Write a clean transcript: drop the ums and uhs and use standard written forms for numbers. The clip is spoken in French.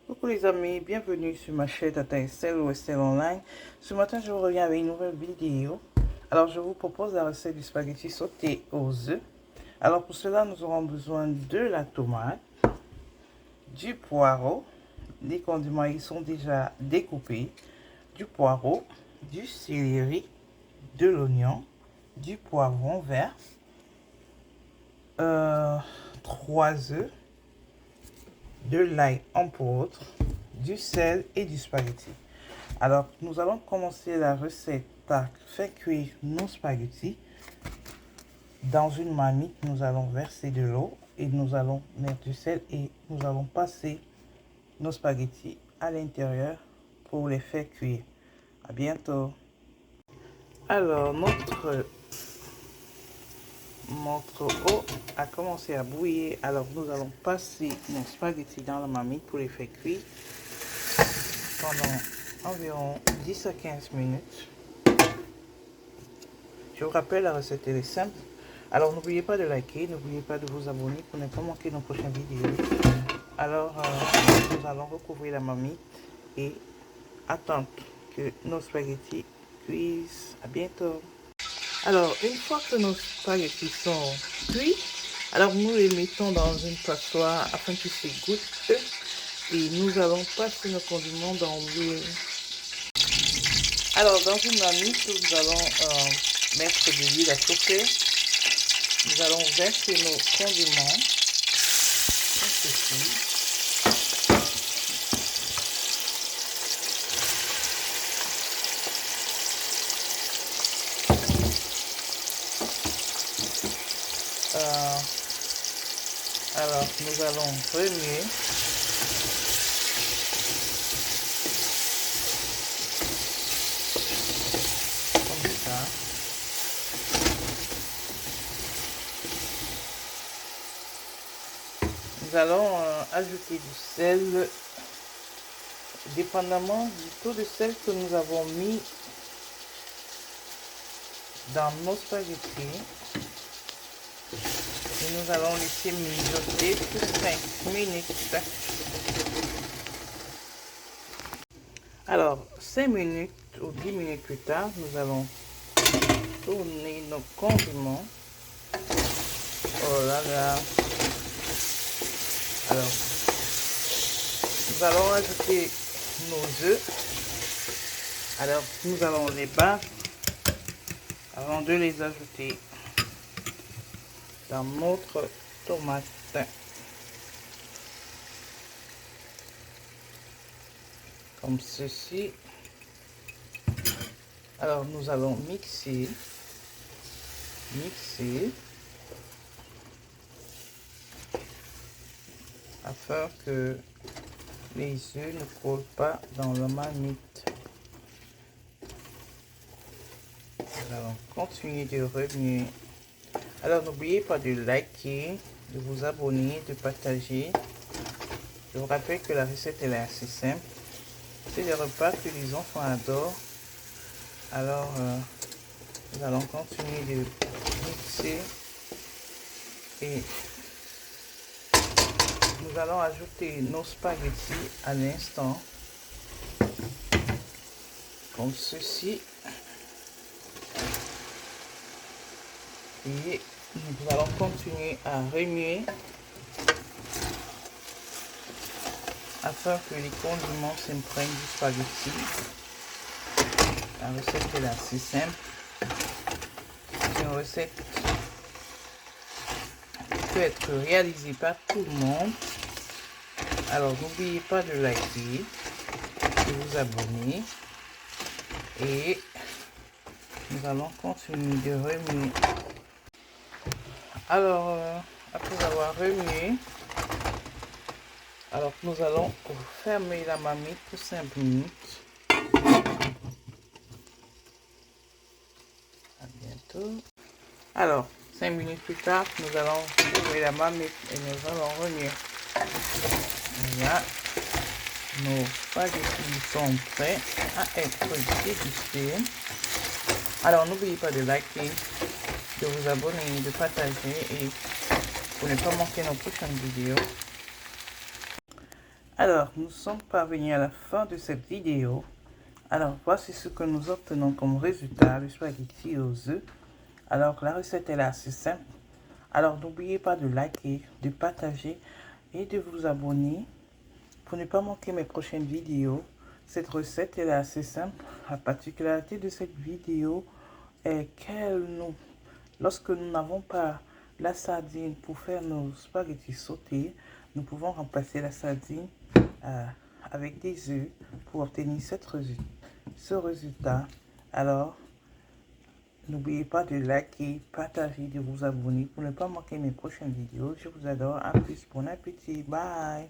Coucou les amis, bienvenue sur ma chaîne Tata Estelle ou Estelle Online. Ce matin, je vous reviens avec une nouvelle vidéo. Alors, je vous propose la recette du spaghetti sauté aux œufs. Alors, pour cela, nous aurons besoin de la tomate, du poireau. Les condiments, ils sont déjà découpés. Du poireau, du céleri, de l'oignon, du poivron vert, 3 œufs, de l'ail en poudre, du sel et du spaghetti. Alors, nous allons commencer la recette par faire cuire nos spaghettis. Dans une marmite, nous allons verser de l'eau et nous allons mettre du sel et nous allons passer nos spaghettis à l'intérieur pour les faire cuire. À bientôt. Alors, notre eau a commencé à bouillir. Alors, nous allons passer nos spaghettis dans la marmite pour les faire cuire pendant environ 10 à 15 minutes. Je vous rappelle, la recette est simple. Alors, n'oubliez pas de liker, n'oubliez pas de vous abonner pour ne pas manquer nos prochaines vidéos. Alors, nous allons recouvrir la marmite et attendre que nos spaghettis cuisent. À bientôt. Alors, une fois que nos spaghettis sont cuits, alors nous les mettons dans une passoire afin qu'ils s'égouttent et nous allons passer nos condiments dans l'huile. Alors, dans une marmite, nous allons mettre de l'huile à chauffer. Nous allons verser nos condiments, comme ceci. Alors, nous allons remuer. Comme ça. Nous allons ajouter du sel, dépendamment du taux de sel que nous avons mis dans nos spaghettis. Et nous allons laisser mijoter pour 5 minutes. Alors, 5 minutes ou 10 minutes plus tard, nous allons tourner nos condiments. Oh là là! Alors, nous allons ajouter nos œufs. Alors, nous allons les battre avant de les ajouter dans notre tomate. Comme ceci. Alors, nous allons mixer. Afin que les œufs ne collent pas dans la marmite. Nous allons continuer de remuer. Alors, n'oubliez pas de liker, de vous abonner, de partager. Je vous rappelle que la recette est assez simple. C'est des repas que les enfants adorent. Alors, nous allons continuer de mixer et nous allons ajouter nos spaghettis à l'instant, comme ceci. Et nous allons continuer à remuer afin que les condiments s'imprègnent du spaghetti. La recette est assez simple. C'est une recette qui peut être réalisée par tout le monde. Alors, n'oubliez pas de liker, de vous abonner. Et nous allons continuer de remuer. Alors, après avoir remué, alors nous allons fermer la marmite pour 5 minutes. À bientôt. Alors, 5 minutes plus tard, nous allons ouvrir la marmite et nous allons remuer. Voilà, nos spaghettis sont prêts à être dégustés. Alors, n'oubliez pas de liker, de vous abonner, de partager et pour ne pas manquer nos prochaines vidéos. Alors, nous sommes parvenus à la fin de cette vidéo. Alors, voici ce que nous obtenons comme résultat, le spaghetti aux œufs. Alors, la recette est assez simple. Alors, n'oubliez pas de liker, de partager et de vous abonner pour ne pas manquer mes prochaines vidéos. Cette recette est assez simple. La particularité de cette vidéo est lorsque nous n'avons pas la sardine pour faire nos spaghettis sautés, nous pouvons remplacer la sardine avec des œufs pour obtenir ce résultat. Alors, n'oubliez pas de liker, partager, de vous abonner pour ne pas manquer mes prochaines vidéos. Je vous adore. À plus. Bon appétit. Bye.